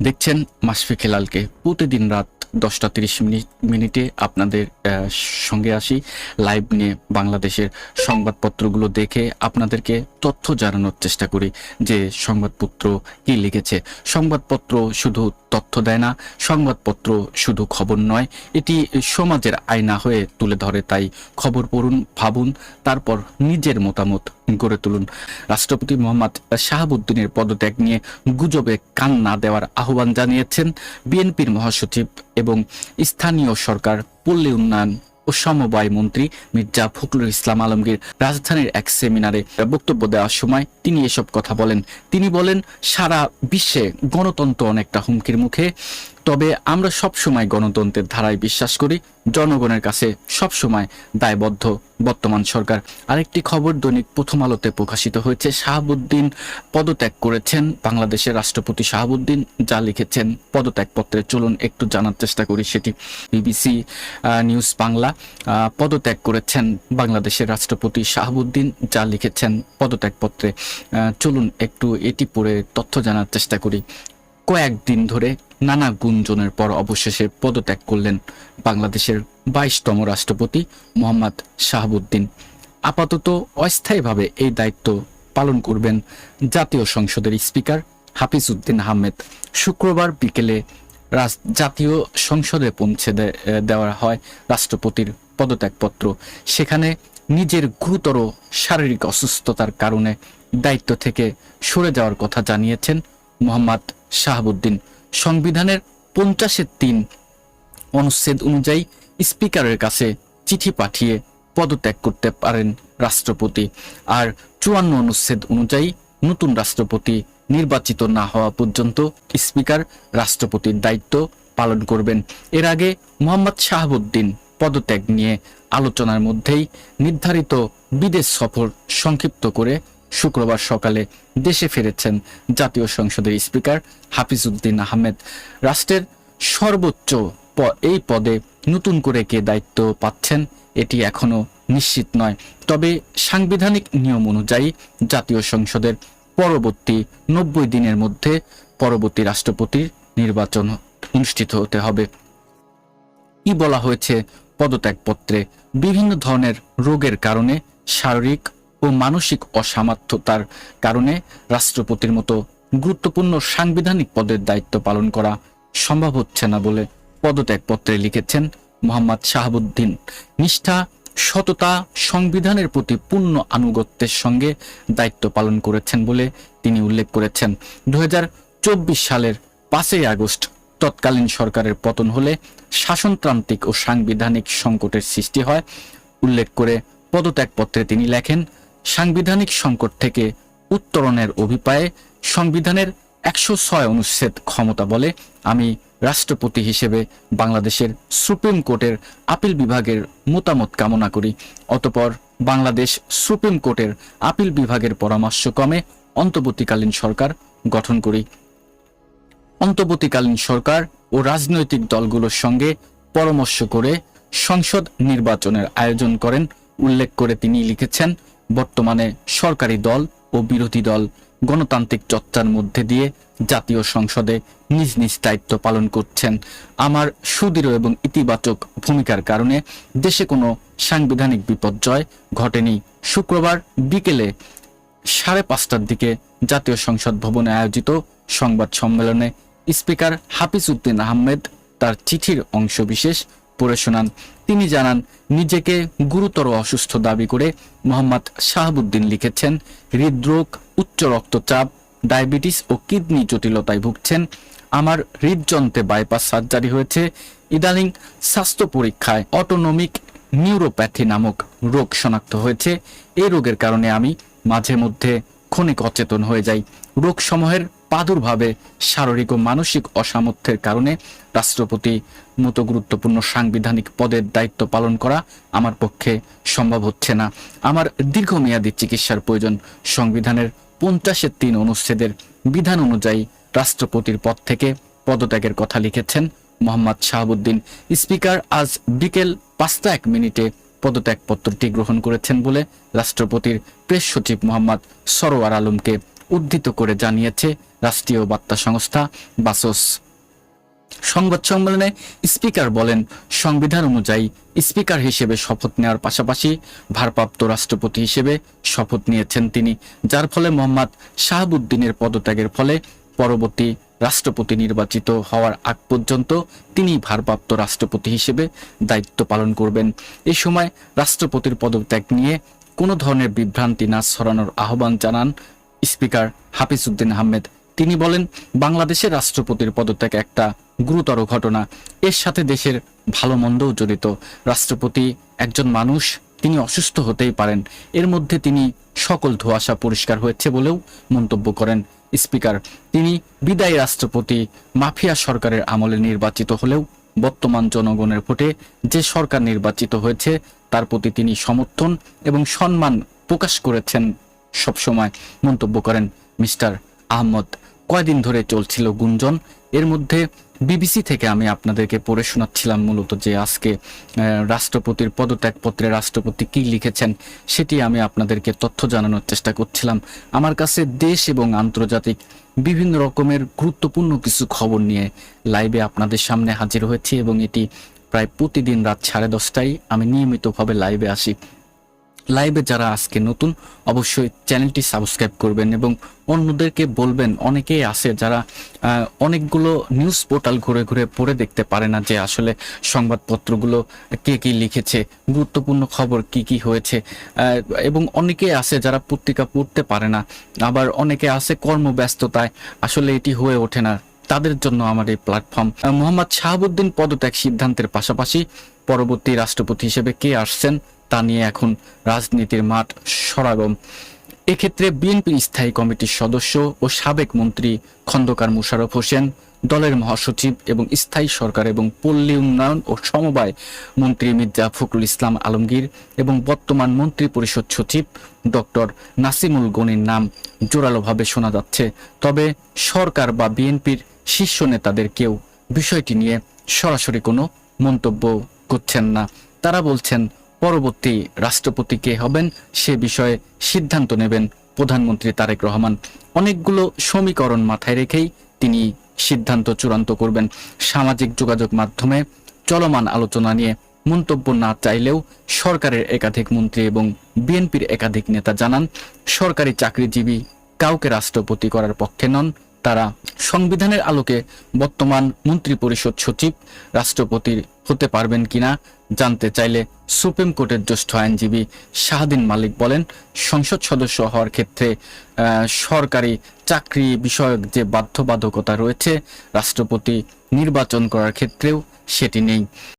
দেখছেন মাশফিক হেলালকে প্রতিদিন রাত 10টা 30 মিনিটে আপনাদের সঙ্গে আসি লাইভ নিয়ে বাংলাদেশের সংবাদপত্রগুলো দেখে আপনাদেরকে তথ্য জানানোর চেষ্টা করি যে সংবাদপত্র কি লিখেছে। সংবাদপত্র শুধু তথ্য দেয় না, সংবাদপত্র শুধু খবর নয়, এটি সমাজের আয়না হয়ে তুলে ধরে। তাই খবর পড়ুন, ভাবুন, তারপর নিজের মতামত গড়ে তুলুন। রাষ্ট্রপতি মোহাম্মদ শাহাবুদ্দিনের পদত্যাগ নিয়ে গুজবে কান না দেওয়ার আহ্বান জানিয়েছেন বিএনপির মহাসচিব এবং স্থানীয় সরকার, পল্লী উন্নয়ন ও সমবায় মন্ত্রী মির্জা ফখরুল ইসলাম আলমগীর। রাজধানীর এক সেমিনারে বক্তব্য দেওয়ার সময় তিনি এসব কথা বলেন। তিনি বলেন, সারা বিশ্বে গণতন্ত্র অনেকটা হুমকির মুখে, তবে আমরা সবসময় গণতন্ত্রের ধারায় বিশ্বাস করি। জনগণের কাছে সবসময় দায়বদ্ধ বর্তমান সরকার। আরেকটি খবর দৈনিক প্রথম আলোতে প্রকাশিত হয়েছে। শাহাবুদ্দিন পদত্যাগ করেছেন বাংলাদেশের রাষ্ট্রপতি শাহাবুদ্দিন, যা লিখেছেন পদত্যাগপত্রে। চলুন একটু জানার চেষ্টা করি সেটি। বিবিসি নিউজ বাংলা, পদত্যাগ করেছেন বাংলাদেশের রাষ্ট্রপতি শাহাবুদ্দিন, যা লিখেছেন পদত্যাগপত্রে। চলুন একটু এটি পড়ে তথ্য জানার চেষ্টা করি। কয়েকদিন ধরে নানা গুঞ্জনের পর অবশেষে পদত্যাগ করলেন বাংলাদেশের 22তম রাষ্ট্রপতি মোহাম্মদ শাহাবুদ্দিন। আপাতত অস্থায়ীভাবে এই দায়িত্ব পালন করবেন জাতীয় সংসদের স্পিকার হাফিজ উদ্দিন আহমেদ। শুক্রবার বিকেলে জাতীয় সংসদে পৌঁছে দেওয়া হয় রাষ্ট্রপতির পদত্যাগপত্র। সেখানে নিজের গুরুতর শারীরিক অসুস্থতার কারণে দায়িত্ব থেকে সরে যাওয়ার কথা জানিয়েছেন মোহাম্মদ শাহাবুদ্দিন। সংবিধানের 50-3 অনুচ্ছেদ অনুযায়ী স্পিকারের কাছে চিঠি পাঠিয়ে পদত্যাগ করতে পারেন রাষ্ট্রপতি। আর 54 অনুচ্ছেদ অনুযায়ী নতুন রাষ্ট্রপতি নির্বাচিত না হওয়া পর্যন্ত স্পিকার রাষ্ট্রপতির দায়িত্ব পালন করবেন। এর আগে মোহাম্মদ শাহাবুদ্দিন পদত্যাগ নিয়ে আলোচনার মধ্যেই নির্ধারিত বিদেশ সফর সংক্ষিপ্ত করে শুক্রবার সকালে দেশে ফিরেছেন জাতীয় সংসদের স্পিকার হাফিজ উদ্দিন আহমেদ। রাষ্ট্রের সর্বোচ্চ এই পদে নতুন করে কে দায়িত্ব পাচ্ছেন এটি এখনো নিশ্চিত নয়। তবে সাংবিধানিক নিয়ম অনুযায়ী জাতীয় সংসদের পরবর্তী 90 দিনের মধ্যে পরবর্তী রাষ্ট্রপতির নির্বাচন অনুষ্ঠিত হতে হবে। কি বলা হয়েছে পদত্যাগপত্রে? বিভিন্ন ধরনের রোগের কারণে, শারীরিক ও মানসিক অসামর্থ্যতার কারণে রাষ্ট্রপতির মতো গুরুত্বপূর্ণ সাংবিধানিক পদের দায়িত্ব পালন করা সম্ভব হচ্ছে না বলে পদত্যাগপত্রে লিখেছেন মোহাম্মদ শাহাবুদ্দিন। নিষ্ঠা, সততা, সংবিধানের প্রতি পূর্ণ আনুগত্যের সঙ্গে দায়িত্ব পালন করেছেন বলে তিনি উল্লেখ করেছেন। 2024 সালের 5 আগস্ট তৎকালীন সরকারের পতন হলে শাসনতান্ত্রিক ও সাংবিধানিক সংকটের সৃষ্টি হয়। উল্লেখ করে পদত্যাগপত্রে তিনি লেখেন, সাংবিধানিক সংকট থেকে উত্তরণের অভিপ্রায়ে সংবিধানের 106 অনুচ্ছেদ ক্ষমতা বলে আমি রাষ্ট্রপতি হিসেবে বাংলাদেশের সুপ্রিম কোর্টের আপিল বিভাগের মতামত কামনা করি। অতঃপর বাংলাদেশ সুপ্রিম কোর্টের আপিল বিভাগের পরামর্শক্রমে অন্তর্বর্তীকালীন সরকার গঠন করি। অন্তর্বর্তীকালীন সরকার ও রাজনৈতিক দলগুলোর সঙ্গে পরামর্শ করে সংসদ নির্বাচনের আয়োজন করেন। উল্লেখ করে তিনি লিখেছেন, বর্তমানে সরকারি দল ও বিরোধী দল গণতান্ত্রিক চর্চার মধ্যে দিয়ে জাতীয় সংসদে নিজ নিজ দায়িত্ব পালন করছেন। আমার সুদৃঢ় এবং ইতিবাচক ভূমিকার কারণে দেশে কোনো সাংবিধানিক বিপর্যয় ঘটেনি। শুক্রবার বিকেলে 5:30টার দিকে জাতীয় সংসদ ভবনে আয়োজিত সংবাদ সম্মেলনে স্পিকার হাফিজ উদ্দিন আহমেদ তার চিঠির অংশবিশেষ পড়ে শোনান। তিনি জানান, নিজেকে গুরুতর অসুস্থ দাবি করে মোহাম্মদ শাহাবুদ্দিন লিখেছেন, হৃদরোগ, উচ্চ রক্তচাপ, ডায়াবেটিস ও কিডনি জটিলতায় ভুগছেন। আমার হৃদযন্ত্রে বাইপাস সার্জারি হয়েছে। ইদানিং স্বাস্থ্য পরীক্ষায় অটোনমিক নিউরোপ্যাথি নামক রোগ শনাক্ত হয়েছে। এই রোগের কারণে আমি মাঝে মধ্যে ক্ষণিক অচেতন হয়ে যাই। রোগসমূহের প্রাদুর্ভাবে শারীরিক ও মানসিক অসামর্থ্যের কারণে রাষ্ট্রপতি মতো গুরুত্বপূর্ণ সাংবিধানিক পদের দায়িত্ব পালন করা আমার পক্ষে সম্ভব হচ্ছে না। আমার দীর্ঘমেয়াদী চিকিৎসার প্রয়োজন। সংবিধানের 50-3 অনুচ্ছেদের বিধান অনুযায়ী রাষ্ট্রপতির পদ থেকে পদত্যাগের কথা লিখেছেন মোহাম্মদ শাহাবুদ্দিন। স্পিকার আজ বিকেল 5:01 পদত্যাগপত্রটি গ্রহণ করেছেন বলে রাষ্ট্রপতির প্রেস সচিব মোহাম্মদ সরোয়ার আলমকে উদ্ধৃত করে জানিয়েছে রাষ্ট্রীয় বার্তা সংস্থা বাসস। সংবাদ সম্মেলনে স্পিকার বলেন, সংবিধান অনুযায়ী স্পিকার হিসেবে শপথ নেওয়ার পাশাপাশি ভারপ্রাপ্ত রাষ্ট্রপতি হিসেবে শপথ নিয়েছেন তিনি, যার ফলে মোহাম্মদ শাহাবুদ্দিনের পদত্যাগের ফলে পরবর্তী রাষ্ট্রপতি নির্বাচিত হওয়ার আগ পর্যন্ত তিনি ভারপ্রাপ্ত রাষ্ট্রপতি হিসেবে দায়িত্ব পালন করবেন। এই সময় রাষ্ট্রপতির পদত্যাগ নিয়ে কোনো ধরনের বিভ্রান্তি না ছড়ানোর আহ্বান জানান স্পিকার হাফিজ উদ্দিন আহমেদ। তিনি বলেন, বাংলাদেশের রাষ্ট্রপতির পদত্যাগ একটা গুরুতর ঘটনা, এর সাথে দেশের ভালো মন্দও জড়িত। রাষ্ট্রপতি একজন মানুষ, তিনি অসুস্থ হতেই পারেন, এর মধ্যে তিনি সকল ধোঁয়াশা পরিষ্কার হয়েছে বলেও মন্তব্য করেন স্পিকার। তিনি বিদায়ী রাষ্ট্রপতি মাফিয়া সরকারের আমলে নির্বাচিত হলেও বর্তমান জনগণের ভোটে যে সরকার নির্বাচিত হয়েছে তার প্রতি তিনি সমর্থন এবং সম্মান প্রকাশ করেছেন সবসময়, মন্তব্য করেন মিস্টার আহমদ। কয়দিন ধরে চলছিল গুঞ্জন, এর মধ্যে বিবিসি থেকে আমি আপনাদেরকে পড়ে শোনাচ্ছিলাম মূলত যে আজকে রাষ্ট্রপতির পদত্যাগপত্রে রাষ্ট্রপতি কি লিখেছেন সেটি আমি আপনাদেরকে তথ্য জানানোর চেষ্টা করছিলাম। আমার কাছে দেশ এবং আন্তর্জাতিক বিভিন্ন রকমের গুরুত্বপূর্ণ কিছু খবর নিয়ে লাইভে আপনাদের সামনে হাজির হয়েছি এবং এটি প্রায় প্রতিদিন রাত 10:30টায় আমি নিয়মিতভাবে লাইভে আসি। লাইভে যারা আজকে নতুন অবশ্যই চ্যানেলটি সাবস্ক্রাইব করবেন এবং অন্যদেরকে বলবেন। অনেকেই আছে যারা অনেকগুলো নিউজ পোর্টাল ঘুরে ঘুরে পড়ে দেখতে পারে না যে আসলে সংবাদপত্রগুলো কে কি লিখেছে, গুরুত্বপূর্ণ খবর কি কি হয়েছে, এবং অনেকে আছে যারা পত্রিকা পড়তে পারে না, আবার অনেকে আছে কর্মব্যস্ততায় আসলে এটি হয়ে ওঠে না। তাদের জন্য আমার এই প্ল্যাটফর্ম। মোহাম্মদ শাহাবুদ্দিন পদত্যাগ সিদ্ধান্তের পাশাপাশি পরবর্তী রাষ্ট্রপতি হিসেবে কে আসছেন তা নিয়ে এখন রাজনীতির মাঠ সরগরম। এক্ষেত্রে বিএনপির স্থায়ী কমিটির সদস্য ও সাবেক মন্ত্রী খন্দকার মোশাররফ হোসেন, দলের মহাসচিব এবং স্থায়ী সরকার এবং পল্লী উন্নয়ন ও সমবায় মন্ত্রী মির্জা ফখরুল ইসলাম আলমগীর এবং বর্তমান মন্ত্রী পরিষদ সচিব ডক্টর নাসিমুল গনির নাম জোরালোভাবে শোনা যাচ্ছে। তবে সরকার বা বিএনপির শীর্ষ নেতাদের কেউ বিষয়টি নিয়ে সরাসরি কোনো মন্তব্য করছেন না। তারা বলছেন পরবর্তী রাষ্ট্রপতি কে হবেন সে বিষয়ে সিদ্ধান্ত নেবেন প্রধানমন্ত্রী তারেক রহমান। অনেকগুলো সমীকরণ মাথায় রেখেই তিনি সিদ্ধান্ত চূড়ান্ত করবেন। সামাজিক যোগাযোগ মাধ্যমে চলমান আলোচনা নিয়ে মন্তব্য না চাইলেও সরকারের একাধিক মন্ত্রী এবং বিএনপির একাধিক নেতা জানান, সরকারি চাকরিজীবী কাউকে রাষ্ট্রপতি করার পক্ষে নন। তারা সংবিধানের আলোকে বর্তমান মন্ত্রী পরিষদ সচিব রাষ্ট্রপতির হতে পারবেন কিনা জানতে চাইলে সুপ্রিম কোর্টের জ্যেষ্ঠ আইনজীবী শাহদিন মালিক বলেন, সংসদ সদস্য হওয়ার ক্ষেত্রে সরকারি চাকরি বিষয়ক যে বাধ্যবাধকতা রয়েছে রাষ্ট্রপতি নির্বাচন করার ক্ষেত্রেও সেটি নেই।